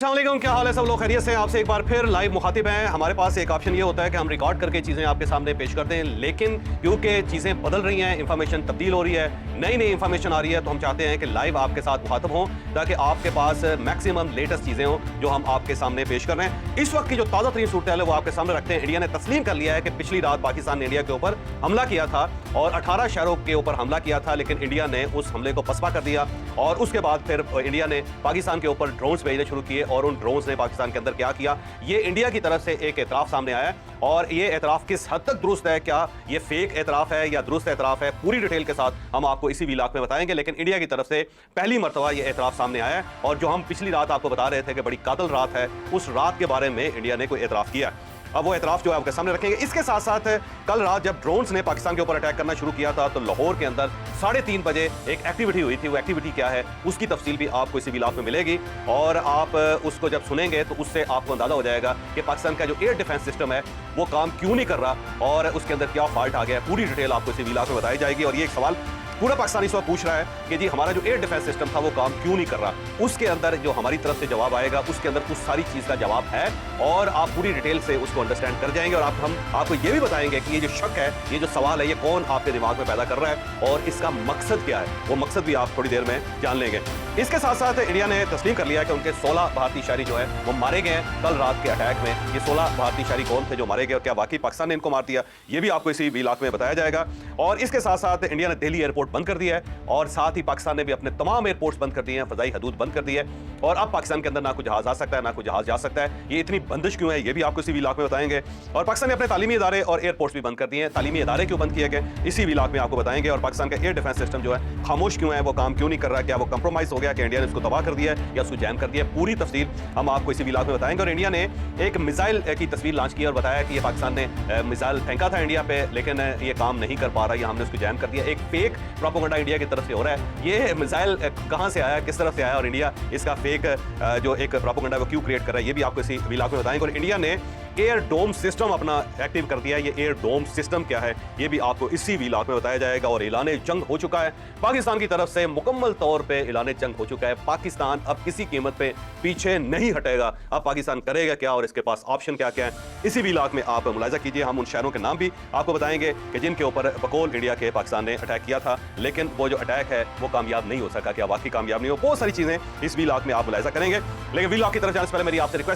अस्सलामुअलैकुम, क्या हाल है सब लोग? खैरियत से? आपसे एक बार फिर लाइव मुखातिब हैं। हमारे पास एक ऑप्शन ये होता है कि हम रिकॉर्ड करके चीज़ें आपके सामने पेश करते हैं, लेकिन क्योंकि चीज़ें बदल रही हैं, इंफॉर्मेशन तब्दील हो रही है, नई नई इंफॉर्मेशन आ रही है, तो हम चाहते हैं कि लाइव आपके साथ मुखातिब हों ताकि आपके पास मैक्सिमम लेटेस्ट चीज़ें हों जो हम आपके सामने पेश कर रहे हैं। इस वक्त की जो ताज़ा तरीन सूरत है वो आपके सामने रखते हैं। इंडिया ने तस्लीम कर लिया है कि पिछली रात पाकिस्तान ने इंडिया के ऊपर हमला किया था और 18 शहरों के ऊपर हमला किया था, लेकिन इंडिया ने उस हमले को पसपा कर दिया और उसके बाद फिर इंडिया ने पाकिस्तान के ऊपर ड्रोन्स भेजने शुरू किए और उन ड्रोन्स ने पाकिस्तान के अंदर क्या किया, ये इंडिया की तरफ से एक एतराफ सामने आया है। और ये एतराफ किस हद तक दुरुस्त है, क्या ये फेक एतराफ है या दुरुस्त एतराफ है, पूरी डिटेल के साथ हम आपको इसी वीलॉग में बताएंगे। लेकिन इंडिया की तरफ से पहली मर्तबा ये एतराफ सामने आया है और जो हम पिछली रात आपको बता रहे थे कि बड़ी कातिल रात है, उस रात के बारे में इंडिया ने कोई एतराफ किया। अब वो एतराफ जो है आपके सामने रखेंगे। इसके साथ साथ कल रात जब ड्रोन्स ने पाकिस्तान के ऊपर अटैक करना शुरू किया था तो लाहौर के अंदर 3:30 बजे एक एक्टिविटी हुई थी। वो एक्टिविटी क्या है उसकी तफसील भी आपको इसी वीलॉग में मिलेगी और आप उसको जब सुनेंगे तो उससे आपको अंदाजा हो जाएगा कि पाकिस्तान का जो एयर डिफेंस सिस्टम है वो काम क्यों नहीं कर रहा और उसके अंदर क्या फॉल्ट आ गया है। पूरी डिटेल आपको इसी वीलॉग में बताई जाएगी। और ये एक सवाल पूरा पाकिस्तान इस वक्त पूछ रहा है कि जी हमारा जो एयर डिफेंस सिस्टम था वो काम क्यों नहीं कर रहा, उसके अंदर जो हमारी तरफ से जवाब आएगा उसके अंदर उस सारी चीज़ का जवाब है और आप पूरी डिटेल से उसको अंडरस्टैंड कर जाएंगे। और हम आपको ये भी बताएंगे कि ये जो शक है, ये जो सवाल है, ये कौन आपके दिमाग में पैदा कर रहा है और इसका मकसद क्या है, वो मकसद भी आप थोड़ी देर में जान लेंगे। इसके साथ साथ इंडिया ने तस्लीम कर लिया कि उनके 16 भारतीय शहरी जो है वो मारे गए हैं कल रात के अटैक में। ये 16 भारतीय शहरी कौन थे जो मारे गए और क्या वाकई पाकिस्तान ने इनको मार दिया, ये भी आपको इसी वीलॉग में बताया जाएगा। और इसके साथ साथ इंडिया ने दिल्ली एयरपोर्ट बंद कर दिया है और साथ ही पाकिस्तान ने भी अपने तमाम एयरपोर्ट्स बंद कर दिए हैं, फजाई हदूद बंद कर दी है और अब पाकिस्तान के अंदर ना कोई जहाज आ सकता है ना कोई जहाज जा सकता है। ये इतनी बंदिश क्यों है ये भी आपको इसी वीलॉग में बताएंगे। और पाकिस्तान ने अपने तालीमी इदारे और एयरपोर्ट्स भी बंद कर दिए हैं। तालीमी इदारे क्यों बंद किए गए इसी वीलॉग में आपको बताएंगे। और पाकिस्तान का एयर डिफेंस सिस्टम जो है खामोश क्यों है, वो काम क्यों नहीं कर रहा है, क्या वो कंप्रोमाइज हो गया कि इंडिया ने उसको तबाह कर दिया है या उसको जैम कर दिया है, पूरी तफसील हम आपको इसी वीलॉग में बताएंगे। और इंडिया ने एक मिसाइल की तस्वीर लॉन्च की और बताया कि ये पाकिस्तान ने मिसाइल फेंका था इंडिया पे, लेकिन ये काम नहीं कर पा रहा, या हमने उसको जैम कर दिया। एक फेक प्रोपेगेंडा इंडिया की तरफ से हो रहा है। ये मिसाइल कहां से आया, किस तरफ से आया और इंडिया इसका फेक जो एक प्रोपेगेंडा वो क्यों क्रिएट कर रहा है, ये भी आपको इसी वीलॉग में बताएंगे। और इंडिया ने एयर डोम सिस्टम अपना एक्टिव कर दिया है। ये एयर डोम सिस्टम क्या है ये भी आपको इसी वीलॉग में बताया जाएगा। और ऐलान जंग हो चुका है पाकिस्तान की तरफ से, मुकम्मल तौर पे ऐलान जंग हो चुका है। पाकिस्तान अब किसी कीमत पे पीछे नहीं हटेगा। अब पाकिस्तान करेगा क्या और इसके पास ऑप्शन क्या क्या है, इसी वीलॉग में आप मुलाजा कीजिए। हम उन शहरों के नाम भी आपको बताएंगे कि जिनके ऊपर बकौल इंडिया के पाकिस्तान ने अटैक किया था, लेकिन वो जो अटैक है वो कामयाब नहीं हो सका। क्या वाकई कामयाब नहीं हो, बहुत सारी चीजें इस वीलॉग में आप मुलाजा करेंगे। लेकिन वीलॉग की तरफ जाने से पहले मेरी आपसे रिक्वेस्ट